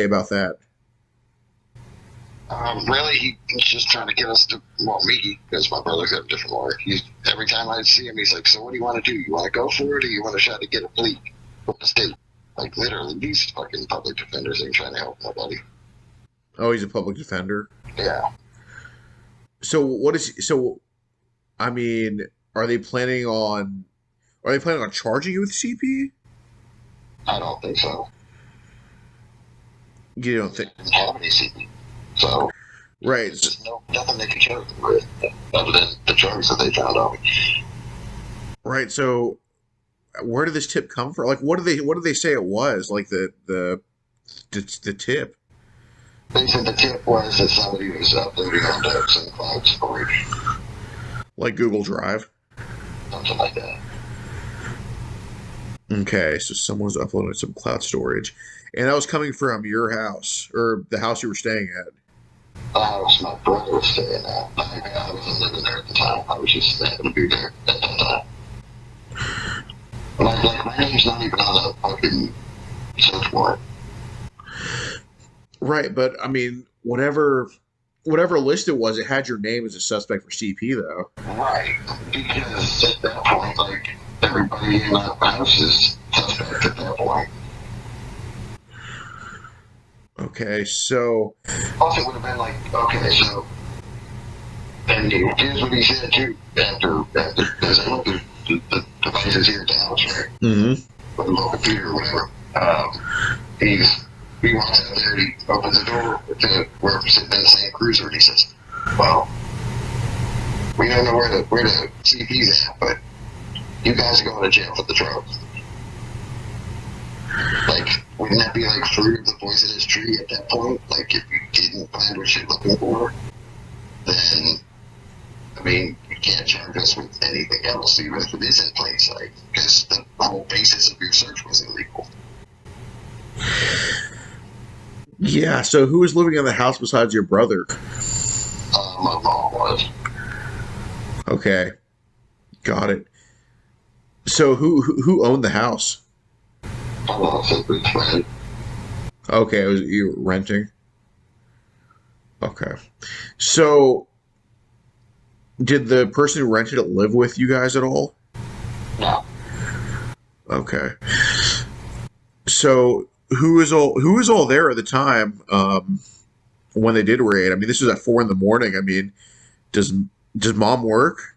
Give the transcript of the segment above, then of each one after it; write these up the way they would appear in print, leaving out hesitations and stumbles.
about that? Really, he's just trying to get us to, well, me, because my brother's got a different lawyer. Every time I see him, he's like, so what do you want to do? You want to go for it, or you want to try to get a plea from the state? Like, literally, these fucking public defenders ain't trying to help nobody. Oh, he's a public defender. Yeah, So what is so? I mean, are they planning on are they planning on charging you with CP? I don't think so. You don't They think? didn't have any CP. So, Right. there's just nothing they can charge them with other than the charges that they found on me. Right. So where did this tip come from? Like, what did they say it was? Like the tip, They said the tip was that somebody was uploading onto some cloud storage, like Google Drive. something like that. Okay, so someone's uploaded some cloud storage, and that was coming from your house or the house you were staying at. The house my brother was staying at. I wasn't living there at the time. I was just happened to be there at that time. My name's not even on the fucking search warrant. Right, but I mean, whatever list it was, it had your name as a suspect for CP though. Right. Because at that point, like, everybody in that house is suspect at that point. Okay, so Also, it would have been like, okay, so, and here's what he said too, after, because I went to the devices here at the house, right? hmm With the mobile computer or whatever. He walks out there and he opens the door to where we're sitting in the same cruiser and he says, well, we don't know where the CP's at, but you guys are going to jail for the drugs. Like, wouldn't that be like fruit of the poisonous tree at that point? Like, if you didn't find what you're looking for, then, I mean, you can't charge us with anything else, even if it is in plain sight, because the whole basis of your search was illegal. yeah, so who was living in the house besides your brother? My mom was. Okay, got it. So who owned the house? My mom said, friend. Okay, it was you renting. Okay, so did the person who rented it live with you guys at all? No. Okay, so who was all there at the time when they did raid? I mean, this was at 4 in the morning. I mean, does does mom work?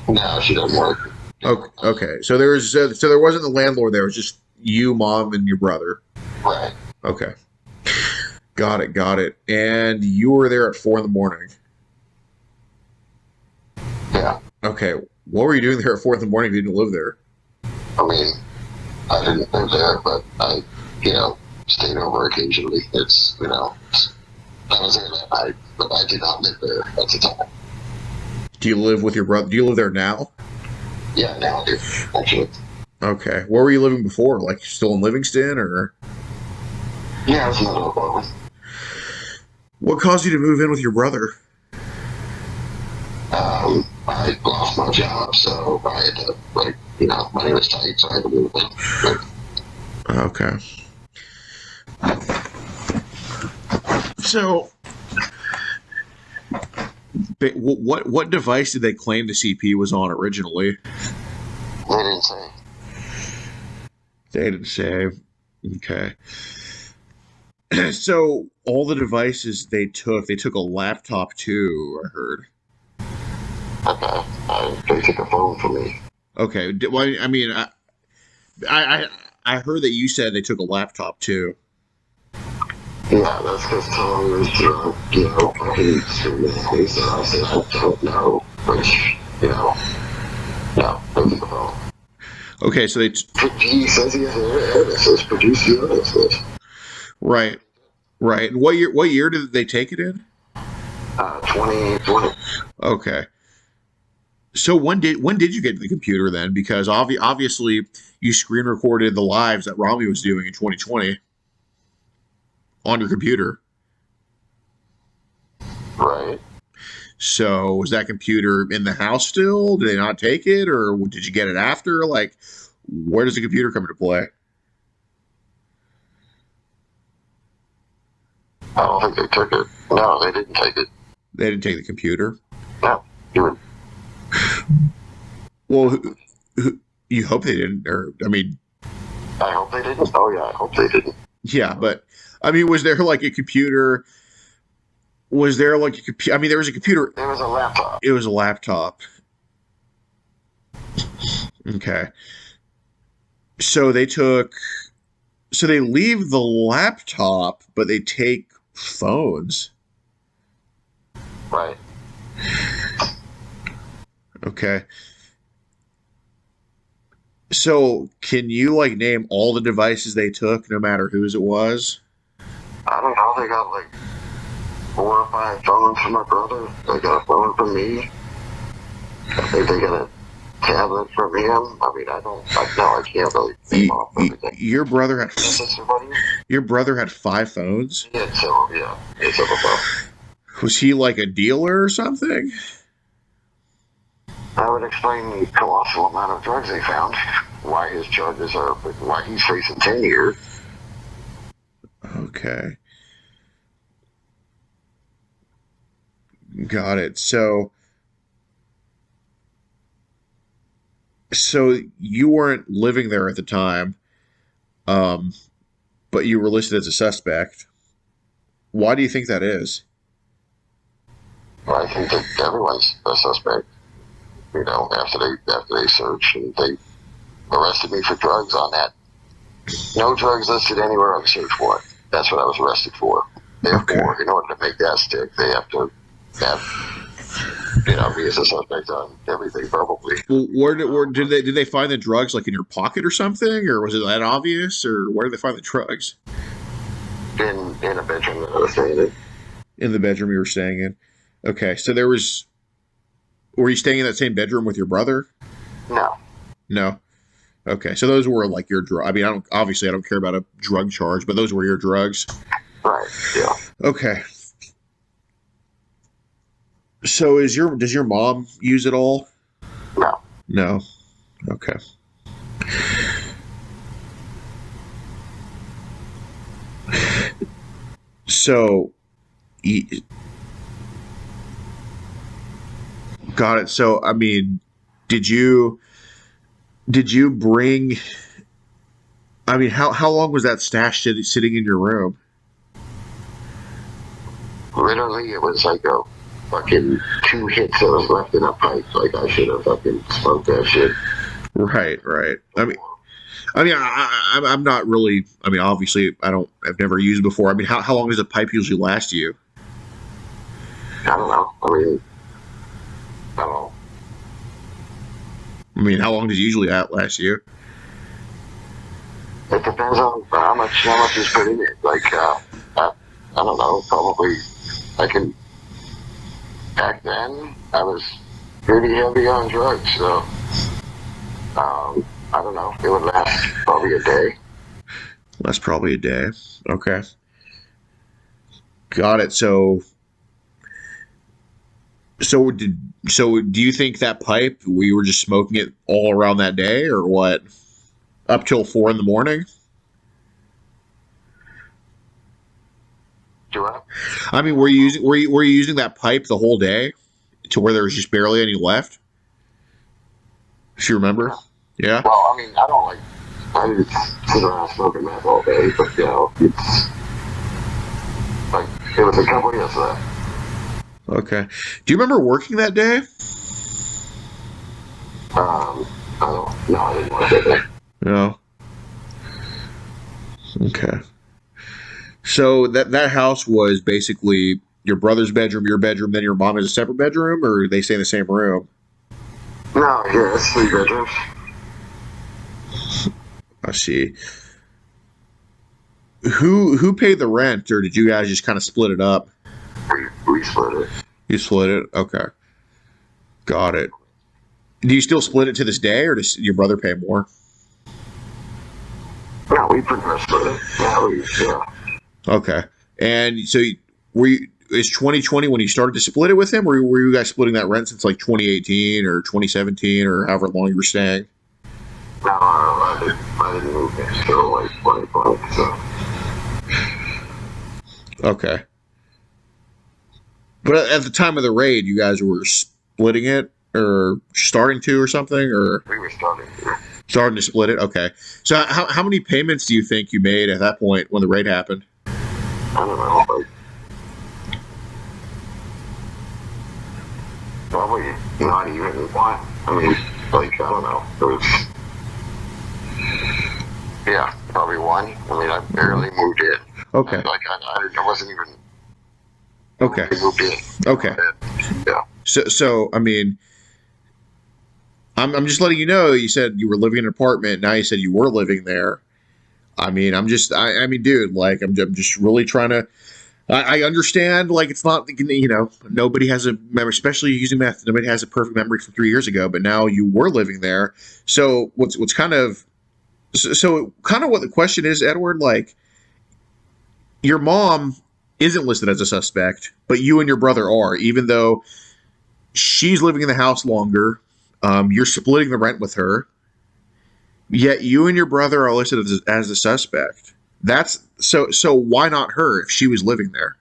No, she doesn't work. Okay. So there wasn't the landlord there. It was just you, mom, and your brother. Right. Okay, got it. And you were there at 4 in the morning. Yeah. Okay, what were you doing there at 4 in the morning if you didn't live there? I mean, I didn't live there, but I, stayed over occasionally. I was there that night, but I did not live there at the time. Do you live with your brother? Do you live there now? Yeah, now I do, actually. Okay, where were you living before? Like still in Livingston, or Yeah, I was in the little apartment. what caused you to move in with your brother? I lost my job, so I had to, money was tight, so I had to move in. But Okay, so what device did they claim the CP was on originally? they didn't say. They didn't say. Okay. So all the devices they took a laptop too, I heard. Okay. They took a phone from me. Okay. Well, I mean, I I heard that you said they took a laptop too. Yeah, that's because Tom was drunk, fucking screaming at me, so I said, I don't know, which, no, they took a phone. Okay, so He says he has a evidence. Let's produce the evidence list. right, right. And what year did they take it in? 2020. Okay. So when did you get the computer then? Because obviously you screen recorded the lives that Rami was doing in 2020 on your computer. Right. So was that computer in the house still? Did they not take it, or did you get it after? Like, where does the computer come into play? I don't think they took it. No, they didn't take it. They didn't take the computer? No. Even, Well, you hope they didn't, or, I mean... I hope they didn't. Oh, yeah, I hope they didn't. Yeah, but, I mean, was there, like, a computer... Was there, like, a computer... I mean, there was a computer... It was a laptop. It was a laptop. Okay. So they took... So they leave the laptop, but they take phones. Right. Okay. So can you, like, name all the devices they took, no matter whose it was? I don't know. They got like 4 or 5 phones from my brother. They got a phone from me. I think they got a tablet from him. I mean, I can't really name off everything. Your brother had... Is this somebody? Your brother had 5 phones? Yeah, so, yeah. It's over phone. Was he, like, a dealer or something? That would explain the colossal amount of drugs they found. Why his charges are, why he's facing 10 years. Okay. Got it. So you weren't living there at the time, but you were listed as a suspect. Why do you think that is? Well, I think that everyone's a suspect. You know, after they searched and they arrested me for drugs on that. No drugs listed anywhere on the search warrant. That's what I was arrested for. Therefore, in order to make that stick, they have to have, me as a suspect on everything, probably. Well, did they find the drugs, like, in your pocket or something, or was it that obvious, or where did they find the drugs? In a bedroom that I was staying in. In the bedroom you were staying in. Okay, so there was. Were you staying in that same bedroom with your brother? No. No. Okay, so those were, like, your drug. I mean, I don't care about a drug charge, but those were your drugs. Right. Yeah. Okay. So does your mom use it all? No. No. Okay. So, got it. So, I mean, did you bring? I mean, how long was that stash sitting in your room? Literally, it was like a fucking 2 hits that was left in a pipe. Like, I should have fucking smoked that shit. Right. I'm not really. I mean, obviously, I've never used it before. I mean, how long does a pipe usually last you? I don't know. I mean, I don't know. I mean, how long does it usually last you? It depends on how much is put in it. Like, I don't know. Probably, back then, I was pretty heavy on drugs, so, I don't know. It would last probably a day. That's probably a day. Okay. Got it. So do you think that pipe, we were just smoking it all around that day, or what? Up till 4 a.m? Do I? I mean, were you using that pipe the whole day to where there was just barely any left? If you remember? Yeah. Well, I mean, I didn't sit around smoking meth all day, but, it's like, it was a couple years left. Okay. Do you remember working that day? I didn't work that day. No. Okay. So that house was basically your brother's bedroom, your bedroom, then your mom has a separate bedroom, or they stay in the same room? No, yeah, it's 3 bedrooms. I see. Who paid the rent, or did you guys just kind of split it up? We split it. You split it? Okay. Got it. Do you still split it to this day, or does your brother pay more? No, we pretty much split it. Yeah. Okay. And so is 2020 when you started to split it with him, or were you guys splitting that rent since like 2018 or 2017 or however long you were staying? No, I didn't move until like 2020, so. Okay. But at the time of the raid, you guys were splitting it or starting to or something, or We were starting to split it. Okay. So how many payments do you think you made at that point when the raid happened? I don't know, like, probably not even one. I mean, like, I don't know. It was, yeah, probably one. I mean, I barely moved in. Okay. Like, I wasn't even. Okay. Moved in. Okay. Yeah. So I mean, I'm just letting you know. You said you were living in an apartment. Now you said you were living there. I mean, I mean, dude, like, I'm just really trying to. I understand, like, it's not, nobody has a memory, especially using math. Nobody has a perfect memory from 3 years ago, but now you were living there. So what's kind of, so kind of what the question is, Edward, like, your mom isn't listed as a suspect, but you and your brother are, even though she's living in the house longer. You're splitting the rent with her, yet you and your brother are listed as a suspect. That's so why not her if she was living there?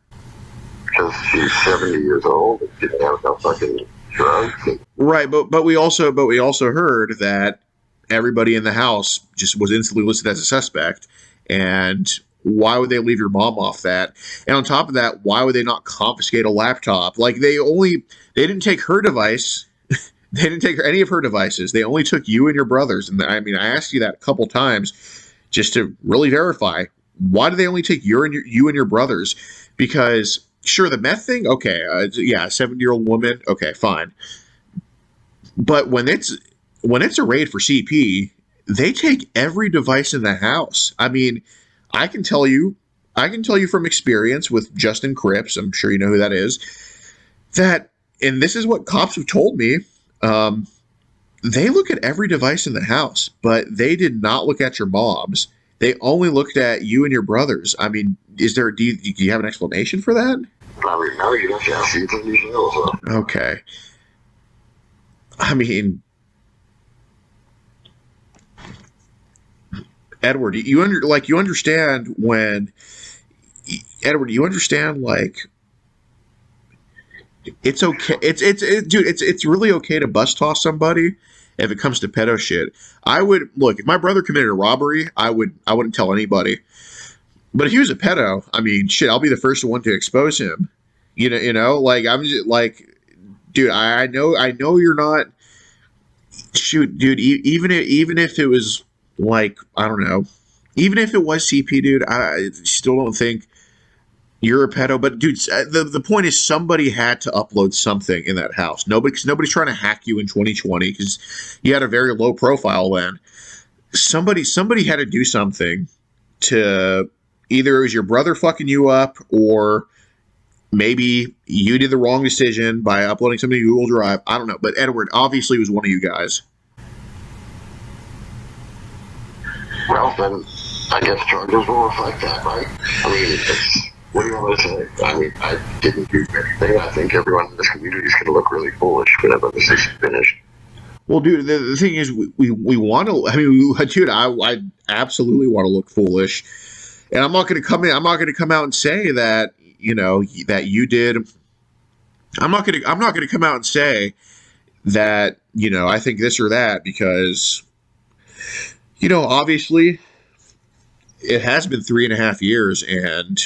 Because she's 70 years old and didn't have no fucking drugs. Right, but we also heard that everybody in the house just was instantly listed as a suspect, and why would they leave your mom off that? And on top of that, why would they not confiscate a laptop? Like, they didn't take her device. They didn't take any of her devices. They only took you and your brother's. And I mean, I asked you that a couple times just to really verify. Why do they only take you and your brother's? Because sure, the meth thing, okay, yeah, a 70-year-old woman, okay, fine. But when it's a raid for CP, they take every device in the house. I mean, I can tell you from experience with Justin Cripps, I'm sure you know who that is, that, and this is what cops have told me, they look at every device in the house, but they did not look at your mom's. They only looked at you and your brother's. I mean, do you have an explanation for that? I mean, no, you don't have to. Okay. I mean, Edward, you understand when Edward, you understand, like, it's okay. Dude, it's really okay to bus toss somebody if it comes to pedo shit. I would look, if my brother committed a robbery, I wouldn't tell anybody. But if he was a pedo, I mean, shit, I'll be the first one to expose him. Like, I'm just like, dude, I know you're not. Shoot, dude, even if it was like, I don't know, even if it was CP, dude, I still don't think you're a pedo. But dude, the point is, somebody had to upload something in that house. Nobody's trying to hack you in 2020 because you had a very low profile then. Somebody had to do something to, either it was your brother fucking you up, or maybe you did the wrong decision by uploading something to Google Drive. I don't know. But Edward obviously was one of you guys. Well, then I guess charges will reflect that, right? I mean, what do you want me to say? I mean, I didn't do anything. I think everyone in this community is going to look really foolish whenever this is finished. Well, dude, the thing is, we want to. I mean, dude, I absolutely want to look foolish, and I'm not going to come in. I'm not going to come out and say that that you did. I'm not going to come out and say that I think this or that, because obviously it has been 3.5 years, and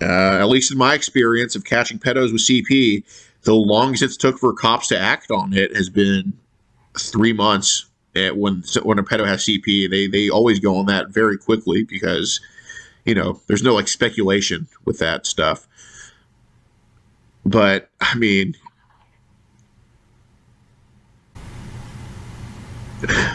at least in my experience of catching pedos with CP, the longest it's took for cops to act on it has been 3 months. When a pedo has CP, they always go on that very quickly because there's no like speculation with that stuff. But I mean,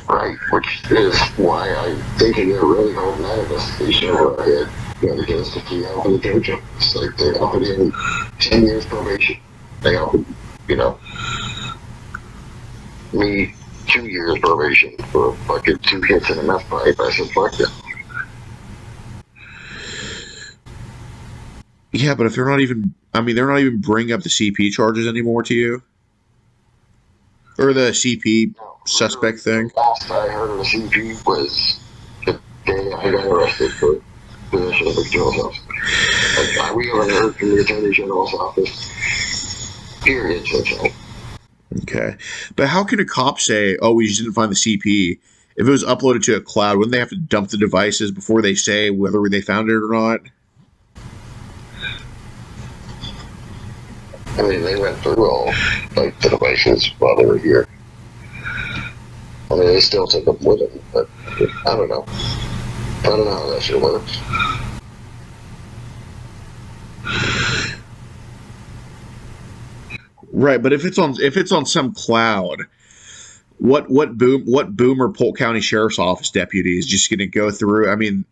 right, which is why I'm thinking they're really holding that investigation over our head. Against the plea out for the dojo. It's like they offered him 10 years probation. They offered, me 2 years probation for fucking 2 hits in a meth pipe. I said, fuck that. Yeah, but if they're not even bringing up the CP charges anymore to you, or the CP suspect thing. Last I heard of the CP was the day I got arrested for possession of a controlled substance. Like, we haven't heard from the Attorney General's office, period, since then. Okay. But how can a cop say, oh, we just didn't find the CP? If it was uploaded to a cloud, wouldn't they have to dump the devices before they say whether they found it or not? I mean, they went through all, like, the devices while they were here. I mean, they still took them with them, but I don't know. I don't know how that shit works. Right, but if it's on some cloud, what boomer Polk County Sheriff's Office deputy is just going to go through? I mean,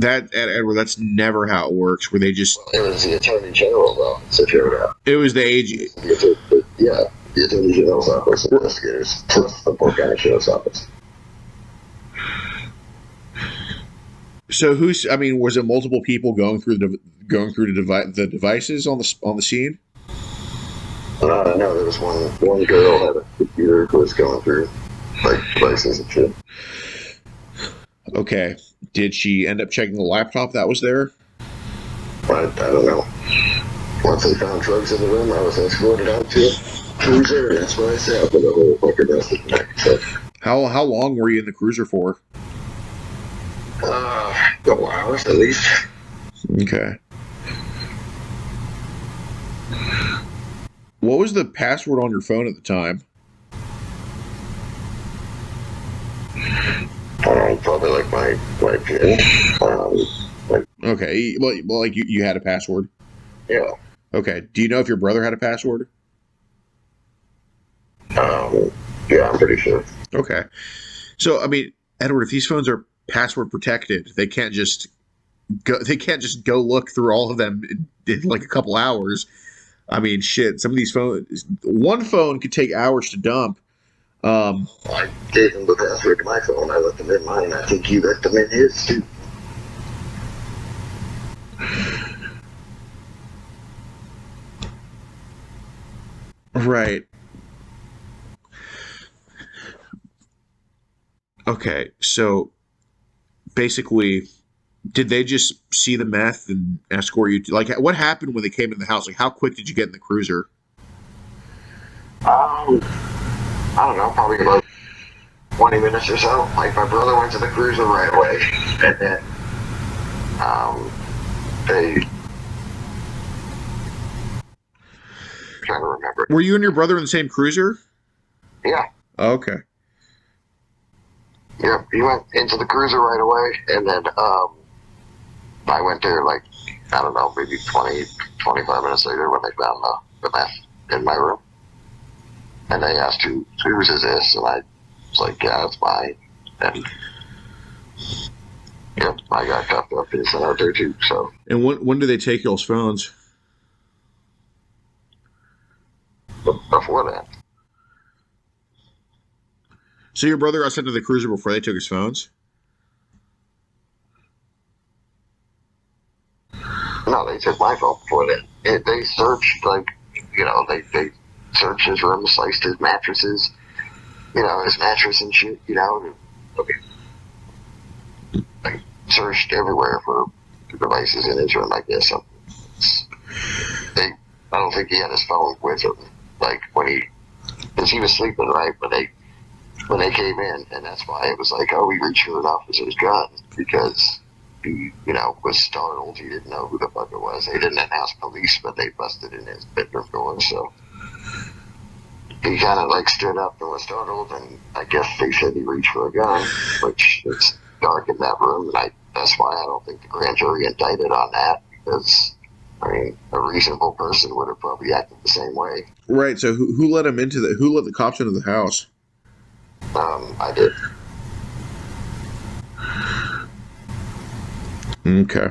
Edward, that's never how it works. Where they just It was the Attorney General's office that showed up. it was the AG. Yeah, the Attorney General's office investigators. The Polk County Sheriff's Office. So who's? I mean, was it multiple people going through the devices on the scene? No, there was one girl had a computer who was going through, like, devices and shit. Okay. Did she end up checking the laptop that was there? I don't know. Once they found drugs in the room, I was escorted out to a cruiser, and that's where I sat for the whole fucking rest of the night. So, How long were you in the cruiser for? a couple hours at least. Okay. What was the password on your phone at the time? Probably like my PIN. Okay. Well, like you had a password. Yeah. Okay. Do you know if your brother had a password? Yeah, I'm pretty sure. Okay. So, I mean, Edward, if these phones are password protected, they can't just go look through all of them in like a couple hours. I mean, shit, some of these phones, one phone could take hours to dump. I gave him the password to my phone. I let them in mine. I think he let them in his too. Right. Okay. So basically, did they just see the meth and escort you to, like, what happened when they came in the house? Like, how quick did you get in the cruiser? I don't know, probably about 20 minutes or so. Like, my brother went to the cruiser right away, and then they, I'm trying to remember. Were you and your brother in the same cruiser? Yeah. Okay. Yeah, he went into the cruiser right away, and then I went there, like, I don't know, maybe 20, 25 minutes later when they found the meth in my room. And they asked, whose is this? And I was like, yeah, it's mine. And, yep, I got cuffed up and sent out there too, so. And when do they take y'all's phones? Before that. So your brother got sent to the cruiser before they took his phones? No, they took my phone before that. They searched, like, they searched his room, sliced his mattresses, his mattress and shit, Like, searched everywhere for devices in his room, I guess. I don't think he had his phone with him, like, because he was sleeping, right, when they came in, and that's why it was like, oh, we reached for an officer's gun, because he, was startled. He didn't know who the fuck it was. They didn't announce police, but they busted in his bedroom door, so he kind of, like, stood up and was startled, and I guess they said he reached for a gun, which it's dark in that room, and that's why I don't think the grand jury indicted on that, because, I mean, a reasonable person would have probably acted the same way. Right, so who let him who let the cops into the house? I did. Okay.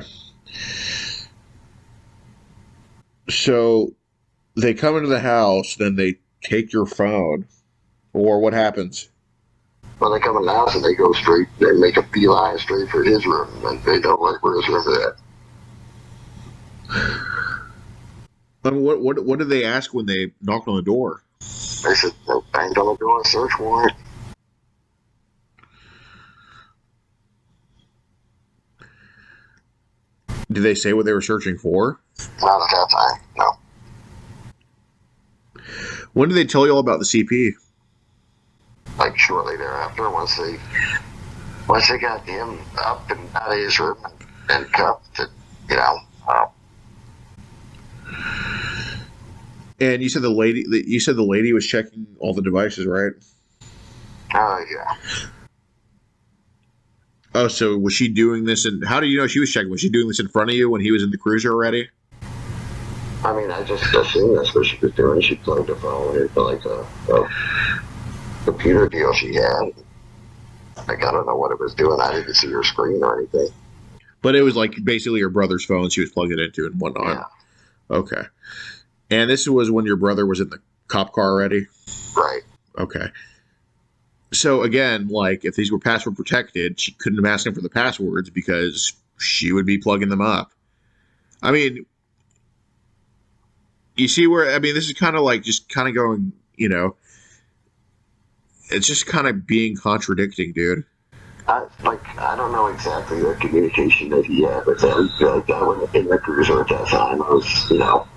So they come into the house, then they take your phone, or what happens? Well, they come in the house and they go straight, they make a beeline straight for his room, and they don't like where his room is at. I mean, what did they ask when they knocked on the door? They said, no, I ain't gonna do a search warrant. Did they say what they were searching for? Not at that time, no. When did they tell you all about the CP? Like shortly thereafter, once they got him up and out of his room and cuffed, and, you know. And you said the lady was checking all the devices, right? Yeah. Oh, so was she doing this? And how do you know she was checking? Was she doing this in front of you when he was in the cruiser already? I mean, I just assumed that's what she was doing. She plugged her phone into like a computer deal she had. Like, I don't know what it was doing. I didn't see her screen or anything. But it was like basically her brother's phone she was plugging it into and whatnot. Yeah. Okay. And this was when your brother was in the cop car already? Right. Okay. So again, like if these were password protected, she couldn't have asked him for the passwords because she would be plugging them up. I mean, you see where, I mean, this is kind of like just kind of going, you know, it's just kind of being contradicting, dude. I don't know exactly the communication that he had with them. Like, I wasn't in the cruiser at that time. I was, you know.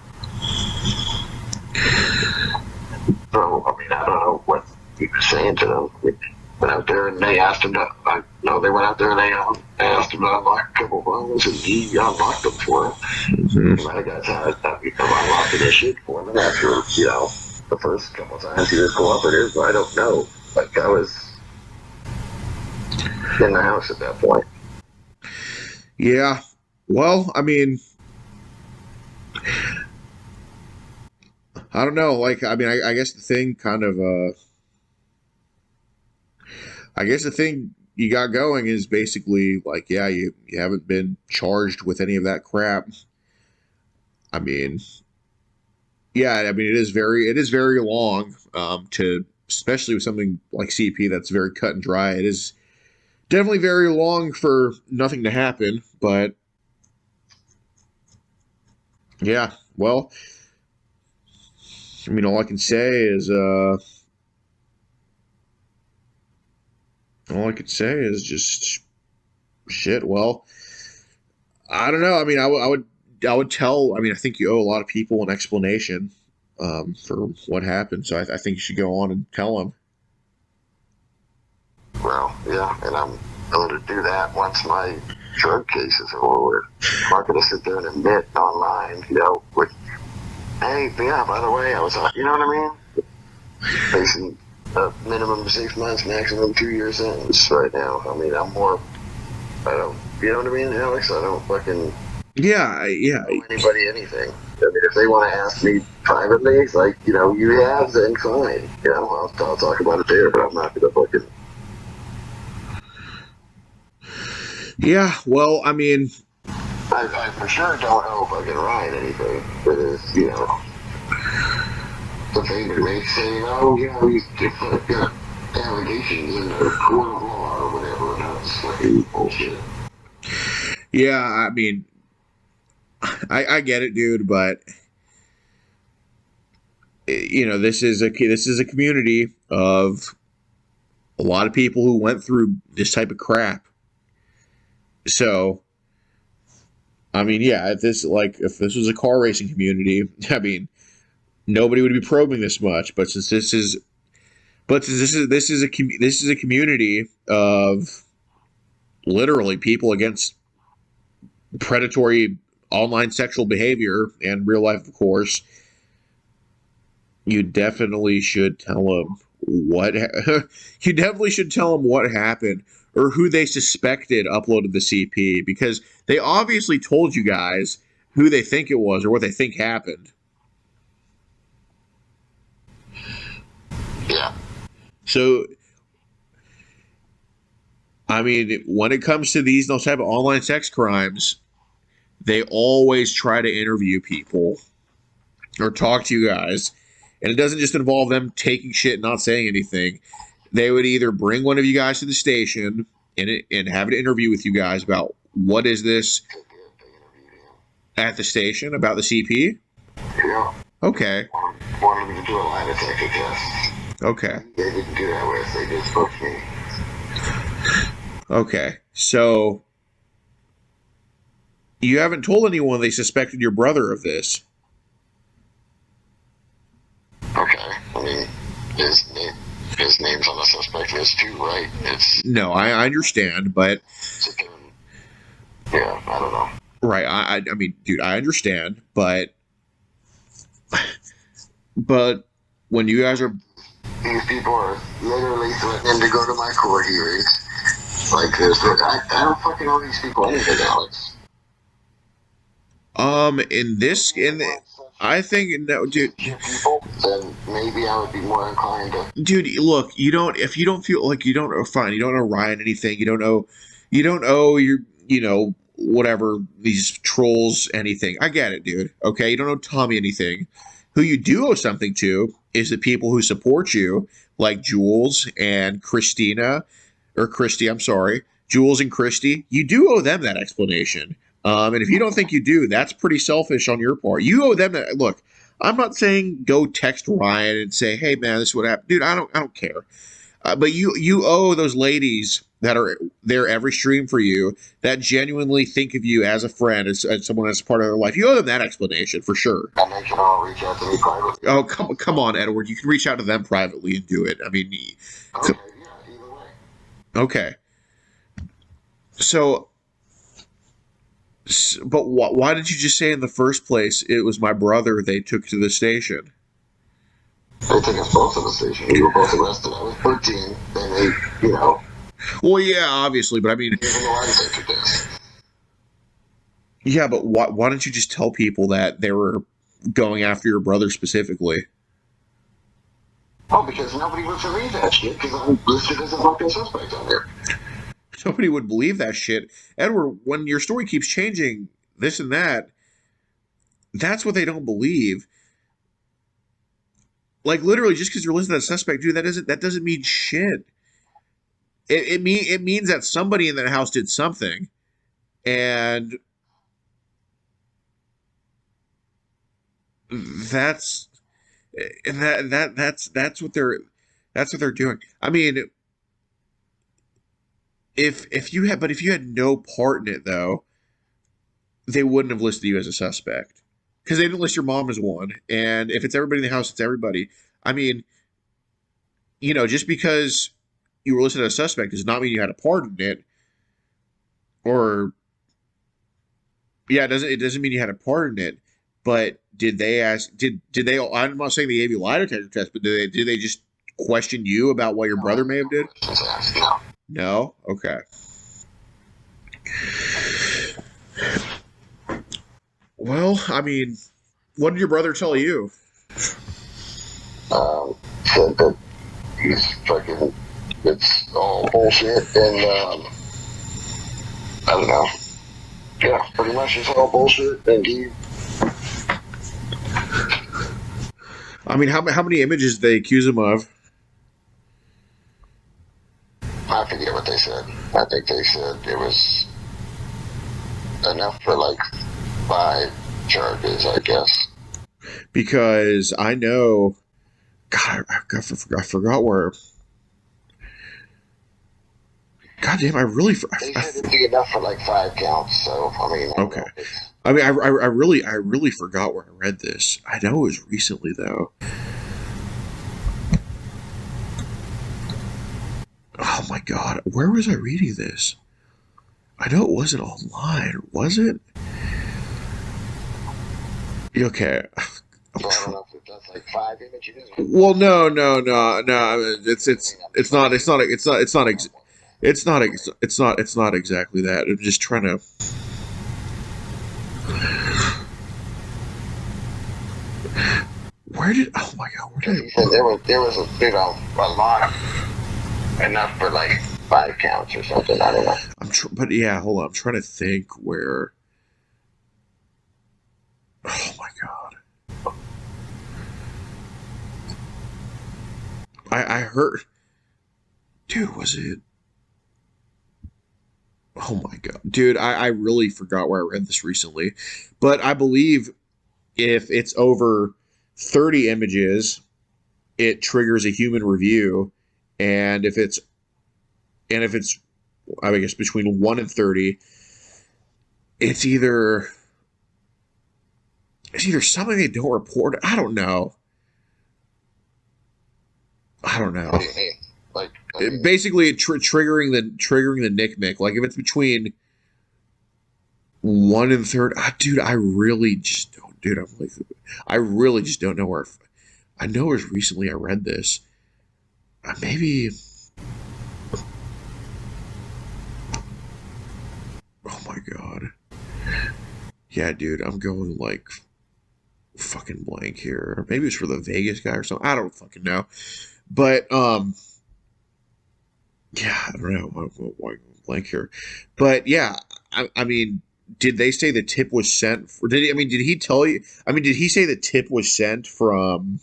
So, I mean, I don't know what he was saying to them. They went out there and they asked him to, they went out there and they asked him to unlock a couple phones and he unlocked them for him. Mm-hmm. He might have got tired of unlocking this shit for them after, you know, the first couple times he was cooperative. I don't know. Like, I was in the house at that point. Yeah. Well, I mean, I don't know. Like, I mean, I guess the thing kind of, I guess the thing you got going is basically like, yeah, you haven't been charged with any of that crap. I mean, yeah, I mean, it is very long, to, especially with something like CP that's very cut and dry. It is definitely very long for nothing to happen, but yeah, well, I mean, all I can say is, just shit. Well, I don't know. I mean, I would tell. I mean, I think you owe a lot of people an explanation, for what happened. So I think you should go on and tell them. Well, yeah, and I'm going to do that once my drug case is over. I'm not going to sit there and admit online, you know, with, hey, yeah, by the way, I was, you know what I mean? Facing a minimum 6 months, maximum 2 year sentence right now. I mean, I'm more, I don't, you know what I mean, Alex? I don't fucking Yeah, owe anybody anything. I mean, if they want to ask me privately, it's like, you know, you have, then fine. You know, I'll talk about it there, but I'm not going to fucking. yeah. Well, I mean, I for sure don't owe fucking Ryan anything. It is, you know, the favor they say, oh, yeah, we got allegations in the court of law or whatever, and that's fucking bullshit. yeah. I mean, I get it, dude, but you know, this is a community of a lot of people who went through this type of crap. So, I mean, yeah, if this was a car racing community, I mean, nobody would be probing this much. But since this is a community of literally people against predatory online sexual behavior and real life, of course, you definitely should tell them you definitely should tell them what happened or who they suspected uploaded the CP, because they obviously told you guys who they think it was or what they think happened. Yeah. So, I mean, when it comes to those type of online sex crimes, they always try to interview people or talk to you guys. And it doesn't just involve them taking shit and not saying anything. They would either bring one of you guys to the station and have an interview with you guys about what is this at the station about the CP. Yeah. Okay. Wanted me to do a lie detector test. Okay. They didn't do that with. They just booked me. Okay. So, You haven't told anyone they suspected your brother of this. Okay, I mean, his name, his name's on the suspect list too, right? No, I understand, but yeah, I don't know. right, I mean, dude, I understand, but when you guys are, These people are literally threatening to go to my court hearings like this. I don't fucking know these people anything, Alex. I think no, dude. People, then maybe I would be more inclined to. Dude, look, you don't. If you don't feel like you don't, fine. You don't know Ryan anything. You don't owe your, whatever these trolls anything. I get it, dude. Okay, you don't owe Tommy anything. Who you do owe something to is the people who support you, like Jules and Christina, or Christy. I'm sorry, Jules and Christy. You do owe them that explanation. And if you don't think you do, that's pretty selfish on your part. You owe them that. Look, I'm not saying go text Ryan and say, "Hey, man, this is what happened, dude." I don't care. But you owe those ladies that are there every stream for you, that genuinely think of you as a friend, as someone that's a part of their life. You owe them that explanation for sure. And they can all reach out to me privately. Oh, come on, Edward. You can reach out to them privately and do it. I mean, okay, yeah, either way. Okay. So, but why did you just say in the first place it was my brother they took to the station? They took us both to the station. We were both arrested. I was 13. Then they, Well, yeah, obviously, but I mean, yeah, but why don't you just tell people that they were going after your brother specifically? Oh, because nobody would believe that shit, because I'm listed as a fucking suspect on there. Nobody would believe that shit. Edward, when your story keeps changing, this and that, that's what they don't believe. Like, literally, just because you're listed as a suspect, dude, that doesn't mean shit. It means that somebody in that house did something, and that's that's what they're doing. I mean, if you had no part in it though, they wouldn't have listed you as a suspect because they didn't list your mom as one. And if it's everybody in the house, it's everybody. I mean, just because you were listed as a suspect does not mean you had a part in it. Or yeah, it doesn't mean you had a part in it. But did they ask? Did they? I'm not saying they gave you a lie detector test, but did they just question you about what your brother may have did? No. No. Okay. Well, I mean, what did your brother tell you? Said that he's fucking. It's all bullshit, and I don't know. Yeah, pretty much it's all bullshit, and he. I mean, how many images did they accuse him of? I forget what they said. I think they said it was enough for like 5 charges, I guess. Because I know, God, I forgot where. God damn, I really. They said it'd be enough for like 5 counts. So I mean, okay. I mean, I really forgot where I read this. I know it was recently though. Oh my God, where was I reading this? I know it wasn't online, was it? Okay. So I don't know if that's like 5 images. Well, no. It's not exactly that. I'm just trying to. Where did? Oh my God! Where did? There was a lot enough for like 5 counts or something. I don't know. But yeah, hold on. I'm trying to think where. Oh my God! I heard. Dude, was it? Oh my God, dude! I really forgot where I read this recently, but I believe if it's over 30 images, it triggers a human review, and if it's I guess between 1 and 30, it's either something they don't report. I don't know. What do you mean? Like, I mean, Basically, triggering the Nick. Like if it's between 1 and 3rd, dude, I really just don't. Dude, I'm like, I really just don't know where. I know it was recently I read this. Maybe. Oh my god. Yeah, dude, I'm going like fucking blank here. Maybe it's for the Vegas guy or something. I don't fucking know. But yeah, I don't know. I'm blank here. But yeah, I mean, did they say the tip was sent? Did he tell you? I mean, did he say the tip was sent from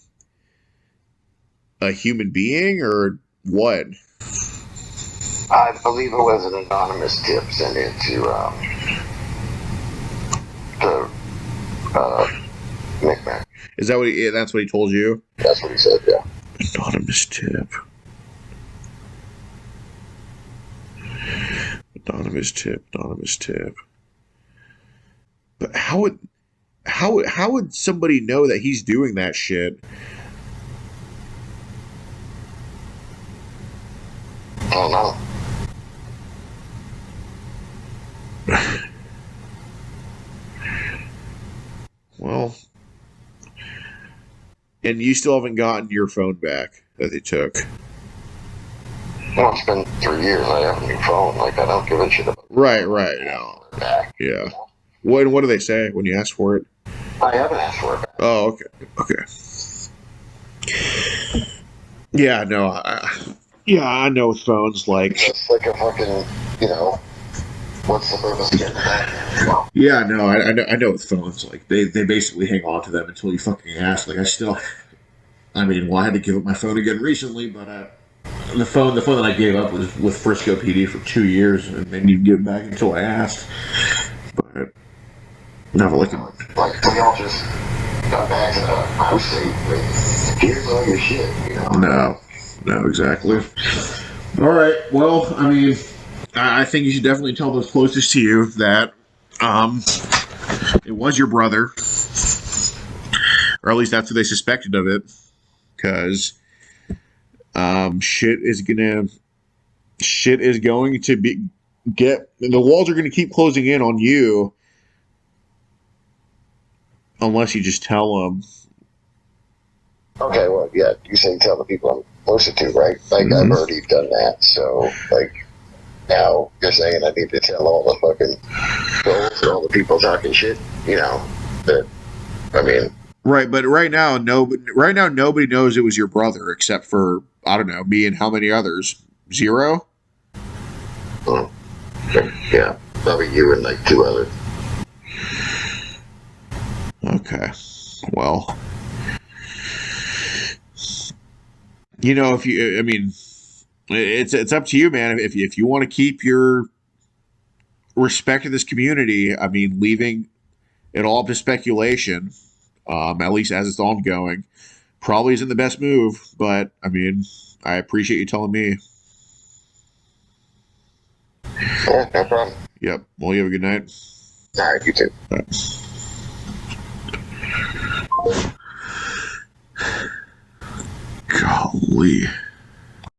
a human being or what? I believe it was an anonymous tip sent in to Nick. Is that what that's what he told you? That's what he said, yeah. Anonymous tip. Anonymous tip. But how would somebody know that he's doing that shit? I don't know. Well, and you still haven't gotten your phone back that they took. Well, it's been 3 years. I have a new phone. Like, I don't give a shit about Right. No. back. Yeah. What do they say when you ask for it? I haven't asked for it back. Oh, okay. Yeah, no. I know with phones, like... It's like a fucking, what's the purpose of getting that? Well, yeah, no, I know with phones, like, they basically hang on to them until you fucking ask. Like, I had to give up my phone again recently, but the phone that I gave up was with Frisco PD for 2 years, and they didn't give it back until I asked. But never like we all just got back to the house state. Here's all your shit, No, exactly. All right, well, I mean, I think you should definitely tell those closest to you that it was your brother, or at least that's what they suspected of it, because shit is going to the walls are going to keep closing in on you unless you just tell them. Okay, well, yeah, you say tell the people I'm closer to, right? Like, I've already done that, so, like, now you're saying I need to tell all the fucking girls and all the people talking shit, that, I mean... Right, but right now nobody knows it was your brother except for, I don't know, me and how many others? 0? Yeah, probably you and, like, 2 others. Okay, well... it's up to you, man. If you want to keep your respect to this community, I mean, leaving it all up to speculation, at least as it's ongoing, probably isn't the best move. But I mean, I appreciate you telling me. Yeah, no problem. Yep. Well, you have a good night. All right, you too. Golly.